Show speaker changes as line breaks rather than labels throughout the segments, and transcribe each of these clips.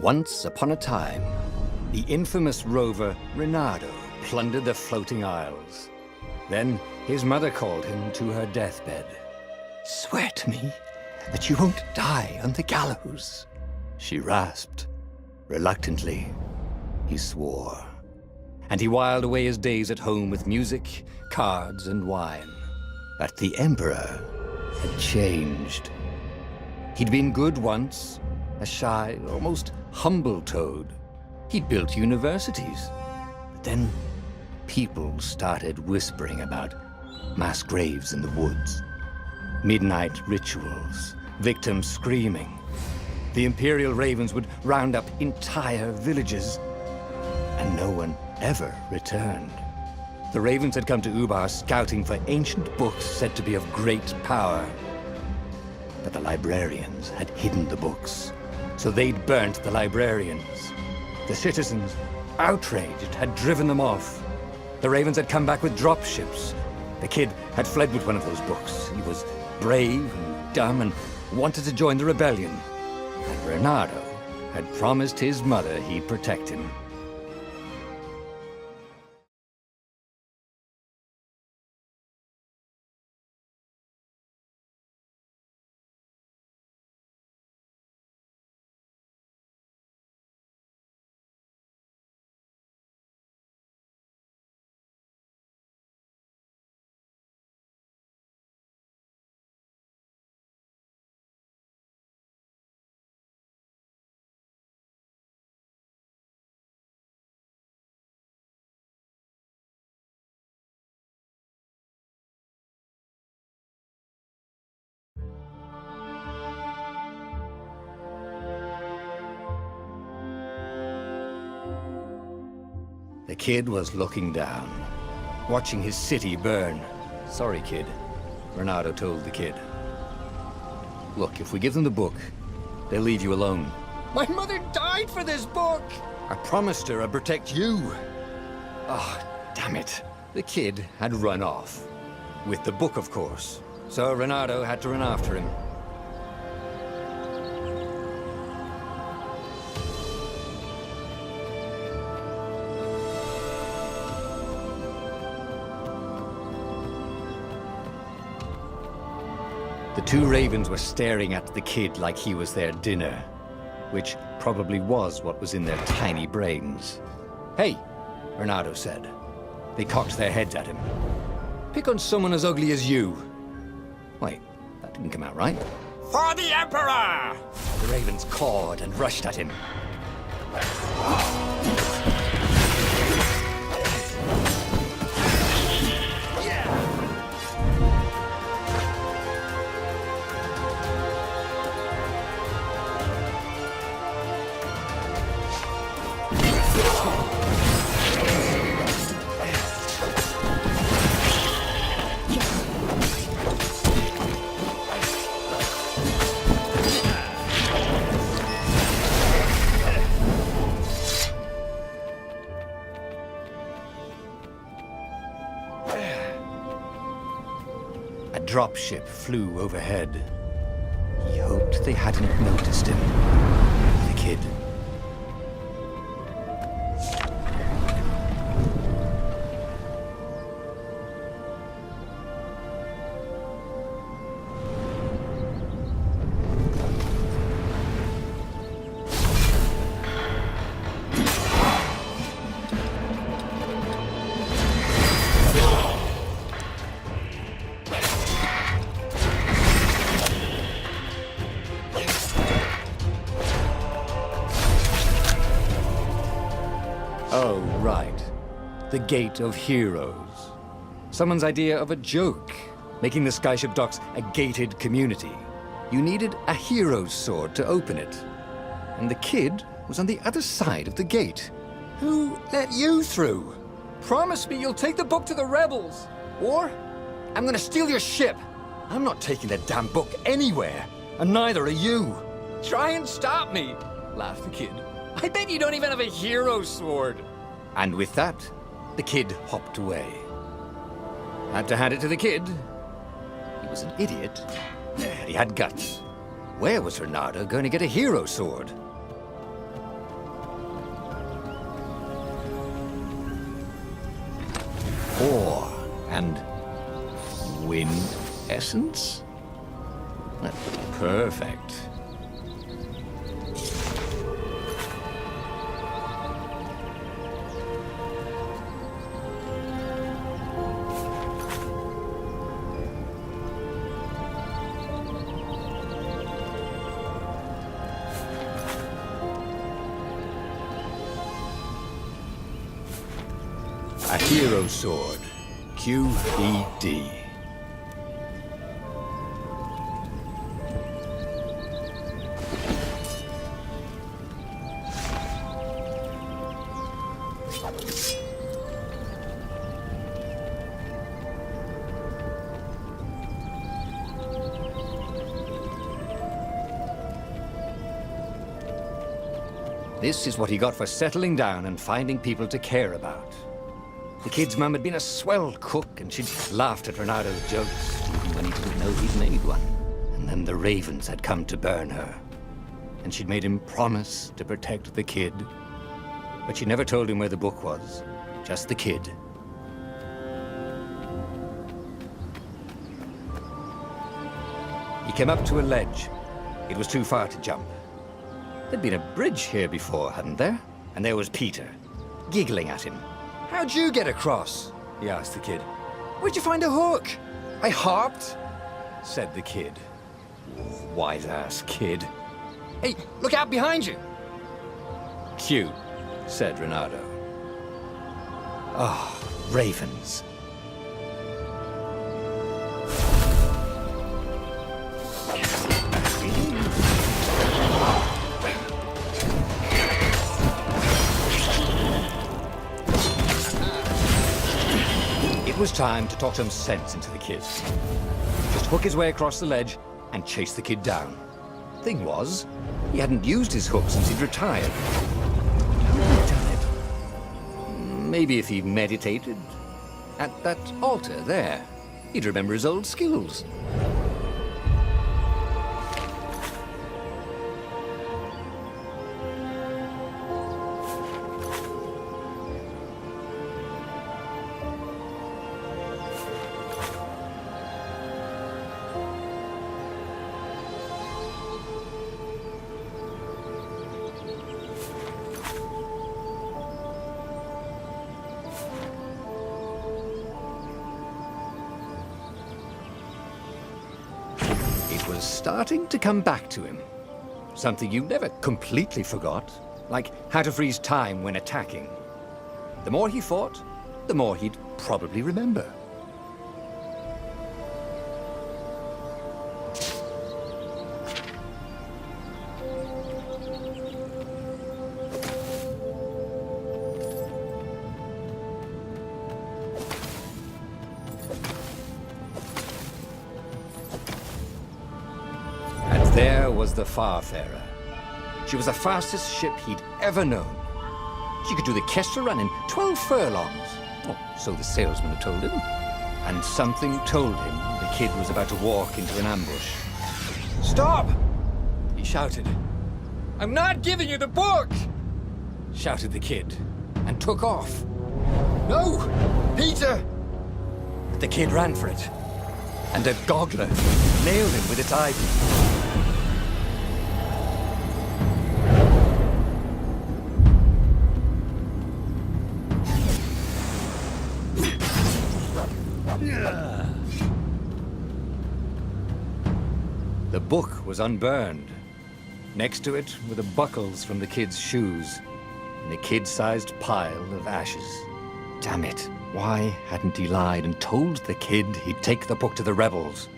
Once upon a time, the infamous rover Reynardo plundered the floating isles. Then his mother called him to her deathbed. "Swear to me that you won't die on the gallows," she rasped. Reluctantly, he swore. And he whiled away his days at home with music, cards, and wine. But the Emperor had changed. He'd been good once, a shy, almost humble toad. He'd built universities. But then people started whispering about mass graves in the woods, midnight rituals, victims screaming. The Imperial Ravens would round up entire villages, and no one ever returned. The Ravens had come to Ubar scouting for ancient books said to be of great power. But the librarians had hidden the books, so they'd burnt the librarians. The citizens, outraged, had driven them off. The Ravens had come back with dropships. The kid had fled with one of those books. He was brave and dumb and wanted to join the rebellion. And Reynardo had promised his mother he'd protect him. The kid was looking down, watching his city burn. "Sorry, kid," Reynardo told the kid. "Look, if we give them the book, they'll leave you alone." "My mother died for this book!" "I promised her I'd protect you." "Oh, damn it." The kid had run off. With the book, of course. So Reynardo had to run after him. The two ravens were staring at the kid like he was their dinner, which probably was what was in their tiny brains. "Hey," Reynardo said. They cocked their heads at him. "Pick on someone as ugly as you." Wait, that didn't come out right. "For the Emperor!" The ravens cawed and rushed at him. A dropship flew overhead. He hoped they hadn't noticed him. The kid. Oh, right. The Gate of Heroes. Someone's idea of a joke, making the skyship docks a gated community. You needed a hero's sword to open it. And the kid was on the other side of the gate. "Who let you through? Promise me you'll take the book to the rebels, or I'm gonna steal your ship." "I'm not taking that damn book anywhere, and neither are you." "Try and stop me," laughed the kid. "I bet you don't even have a hero's sword." And with that, the kid hopped away. Had to hand it to the kid. He was an idiot, but he had guts. Where was Reynardo going to get a hero sword? essence? Perfect. A hero sword. QED. This is what he got for settling down and finding people to care about. The kid's mum had been a swell cook, and she'd laughed at Renado's jokes, even when he didn't know he'd made one. And then the ravens had come to burn her. And she'd made him promise to protect the kid. But she never told him where the book was, just the kid. He came up to a ledge. It was too far to jump. There'd been a bridge here before, hadn't there? And there was Peter, giggling at him. "How'd you get across?" he asked the kid. "Where'd you find a hook?" "I hopped," said the kid. Wise-ass kid. "Hey, look out behind you!" "Cute," said Renato. Oh, ravens. It was time to talk some sense into the kid. Just hook his way across the ledge and chase the kid down. Thing was, he hadn't used his hook since he'd retired. How had he done it? Maybe if he meditated at that altar there, he'd remember his old skills. It was starting to come back to him. Something you never completely forgot, like how to freeze time when attacking. The more he fought, the more he'd probably remember. There was the Farfarer. She was the fastest ship he'd ever known. She could do the Kestra run in 12 furlongs. Oh, so the salesman had told him. And something told him the kid was about to walk into an ambush. "Stop!" he shouted. "I'm not giving you the book!" shouted the kid, and took off. "No! Peter!" But the kid ran for it, and a goggler nailed him with its eyepiece. The book was unburned. Next to it were the buckles from the kid's shoes, in a kid-sized pile of ashes. Damn it, why hadn't he lied and told the kid he'd take the book to the rebels?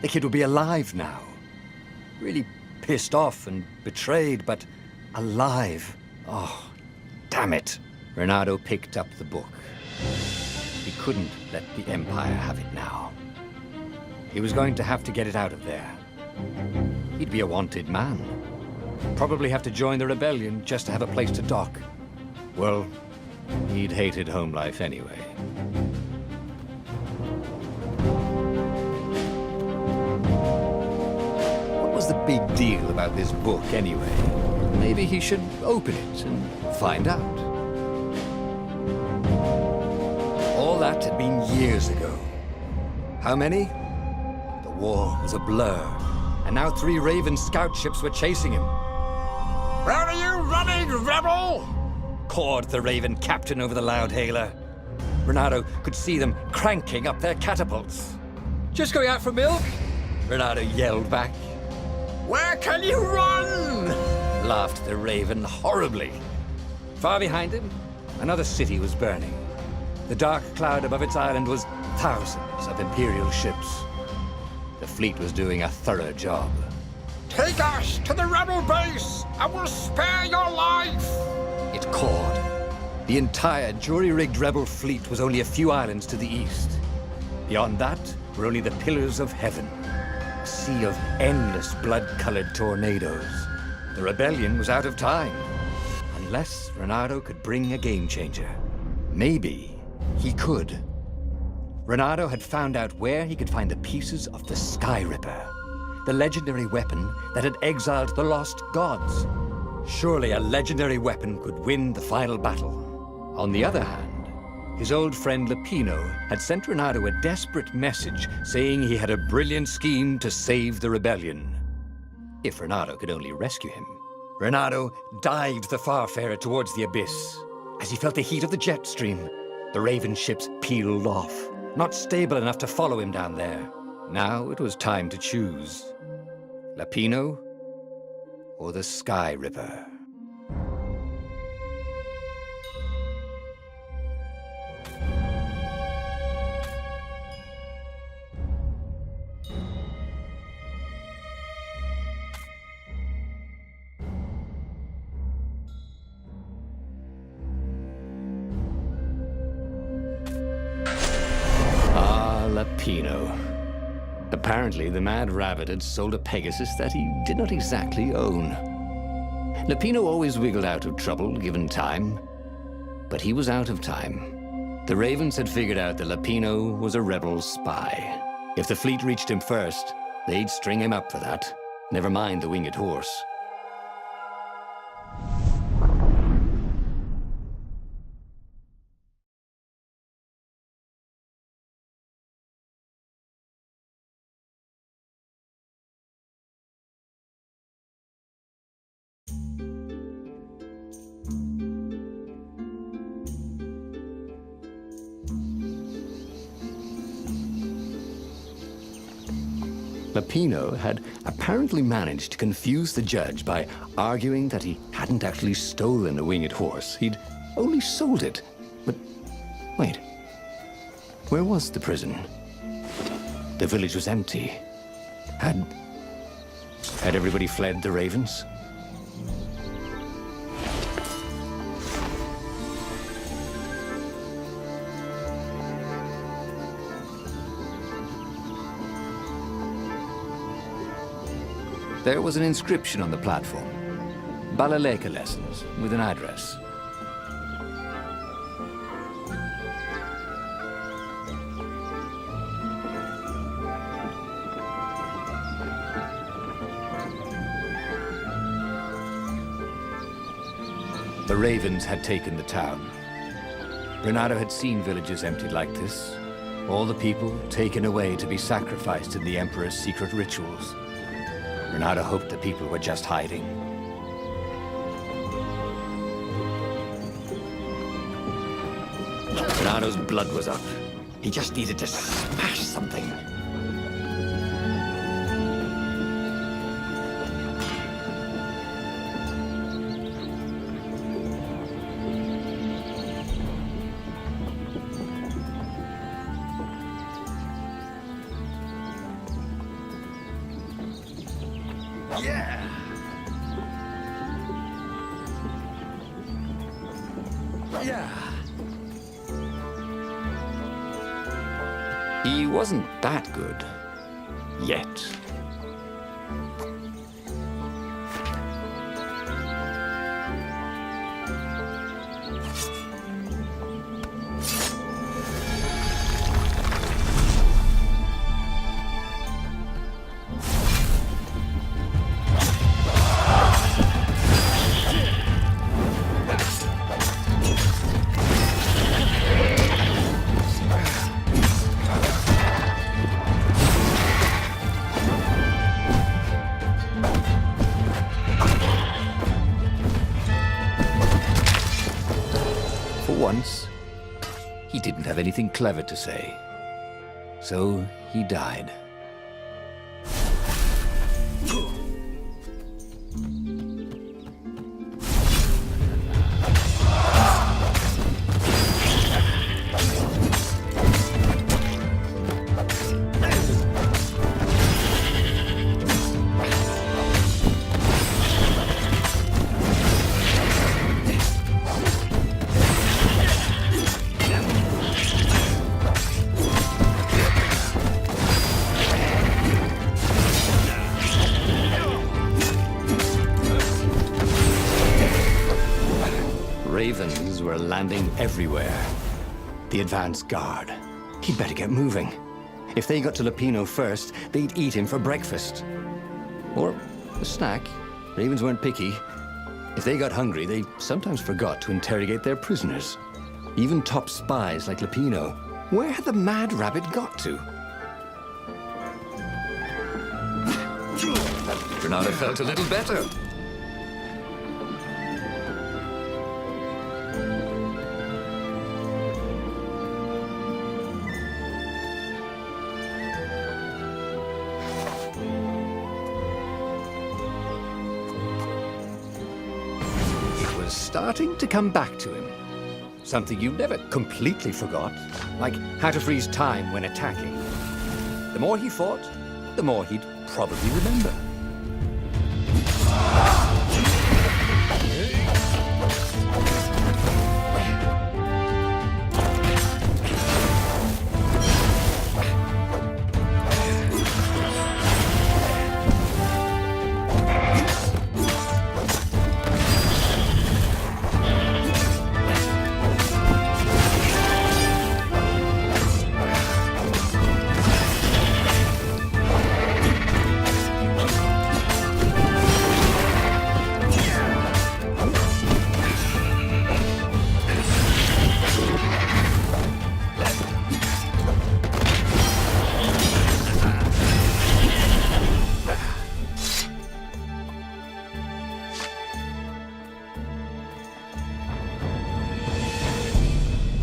The kid would be alive now. Really pissed off and betrayed, but alive. Oh, damn it. Renato picked up the book. He couldn't let the Empire have it now. He was going to have to get it out of there. He'd be a wanted man. Probably have to join the rebellion just to have a place to dock. Well, he'd hated home life anyway. What was the big deal about this book anyway? Maybe he should open it and find out. All that had been years ago. How many? war was a blur, and now 3 Raven scout ships were chasing him.
Where are you running, rebel?
Cawed the Raven captain over the loud hailer. Renato could see them cranking up their catapults. "Just going out for milk?" Renato yelled back.
Where can you run?
Laughed the Raven horribly. Far behind him, another city was burning. The dark cloud above its island was thousands of Imperial ships. The fleet was doing a thorough job.
Take us to the rebel base! I will spare your life!
It cawed. The entire jury-rigged rebel fleet was only a few islands to the east. Beyond that were only the pillars of heaven, a sea of endless blood-colored tornadoes. The rebellion was out of time, unless Renato could bring a game-changer. Maybe he could. Renato had found out where he could find the pieces of the Sky Ripper, the legendary weapon that had exiled the lost gods. Surely a legendary weapon could win the final battle. On the other hand, his old friend Lapino had sent Renato a desperate message saying he had a brilliant scheme to save the rebellion. If Renato could only rescue him. Renato dived the Farfarer towards the abyss. As he felt the heat of the jet stream, the Raven ships peeled off, not stable enough to follow him down there. Now it was time to choose. Lapino or the Sky Ripper? Lapino. Apparently, the Mad Rabbit had sold a Pegasus that he did not exactly own. Lapino always wiggled out of trouble, given time. But he was out of time. The Ravens had figured out that Lapino was a rebel spy. If the fleet reached him first, they'd string him up for that. Never mind the winged horse. Lapino had apparently managed to confuse the judge by arguing that he hadn't actually stolen a winged horse. He'd only sold it. But wait, where was the prison? The village was empty. Had everybody fled the Ravens? There was an inscription on the platform. Balaleka lessons, with an address. The Ravens had taken the town. Renato had seen villages emptied like this. All the people taken away to be sacrificed in the Emperor's secret rituals. Renato hoped the people were just hiding. Renato's blood was up. He just needed to smash something. Yeah! Yeah! He wasn't that good. Yet. For once, he didn't have anything clever to say. So he died. Ravens were landing everywhere. The advance guard. He'd better get moving. If they got to Lupino first, they'd eat him for breakfast. Or a snack. Ravens weren't picky. If they got hungry, they sometimes forgot to interrogate their prisoners. Even top spies like Lupino. Where had the mad rabbit got to? Bernardo felt a little better. Starting to come back to him. Something you never completely forgot, like how to freeze time when attacking. The more he fought, the more he'd probably remember.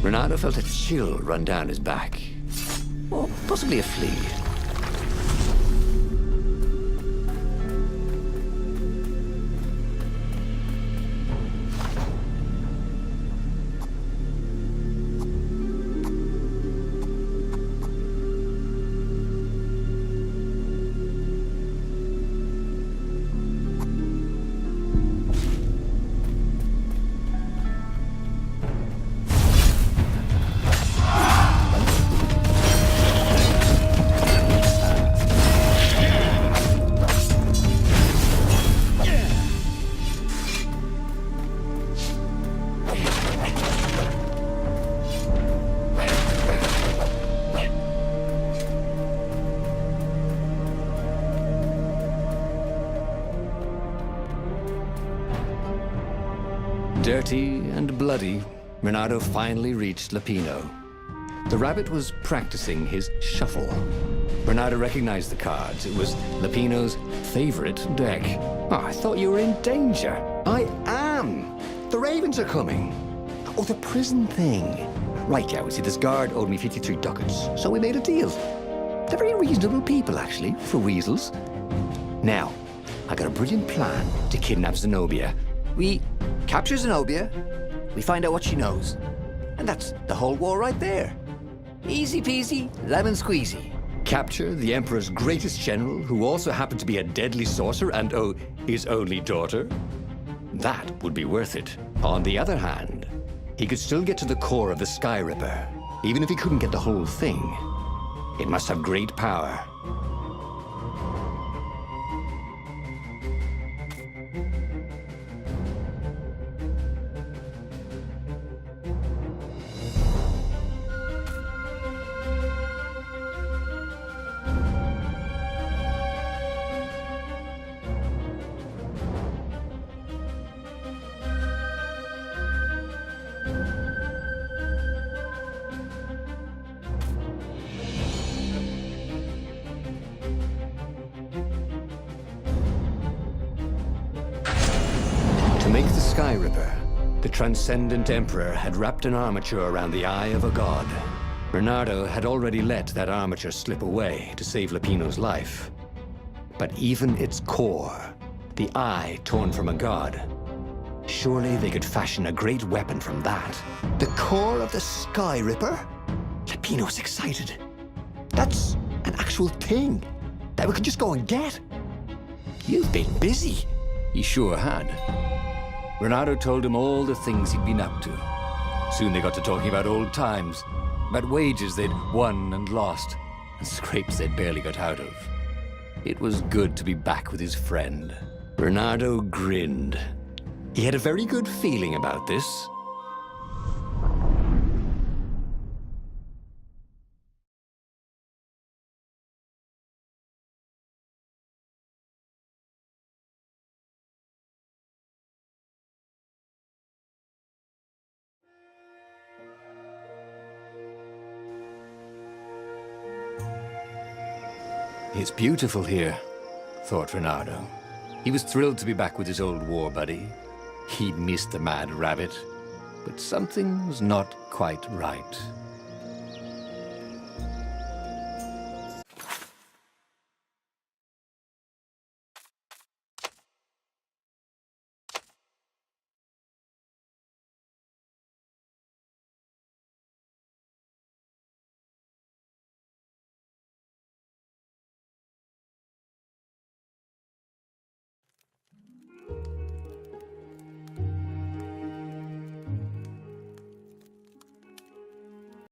Bernardo felt a chill run down his back. Or possibly a flea. Dirty and bloody, Bernardo finally reached Lupino. The rabbit was practicing his shuffle. Bernardo recognized the cards. It was Lupino's favorite deck. Oh, I thought you were in danger. I am. The ravens are coming. Oh, the prison thing. Right, yeah, see, this guard owed me 53 ducats, so we made a deal. They're very reasonable people, actually, for weasels. Now, I got a brilliant plan to kidnap Zenobia. We capture Zenobia, we find out what she knows, and that's the whole war right there. Easy peasy, lemon squeezy. Capture the Emperor's greatest general, who also happened to be a deadly sorcerer and, oh, his only daughter? That would be worth it. On the other hand, he could still get to the core of the Sky Ripper, even if he couldn't get the whole thing. It must have great power. To make the Sky Ripper, The transcendent emperor had wrapped an armature around the eye of a god. Bernardo had already let that armature slip away to save Lupino's life. But even its core, the eye torn from a god, surely they could fashion a great weapon from that.
The core of the Sky Ripper? Lupino's excited. That's an actual thing that we could just go and get. You've been busy.
He sure had. Bernardo told him all the things he'd been up to. Soon they got to talking about old times, about wages they'd won and lost, and scrapes they'd barely got out of. It was good to be back with his friend. Bernardo grinned. He had a very good feeling about this. It's beautiful here, thought Bernardo. He was thrilled to be back with his old war buddy. He'd missed the mad rabbit, but something was not quite right.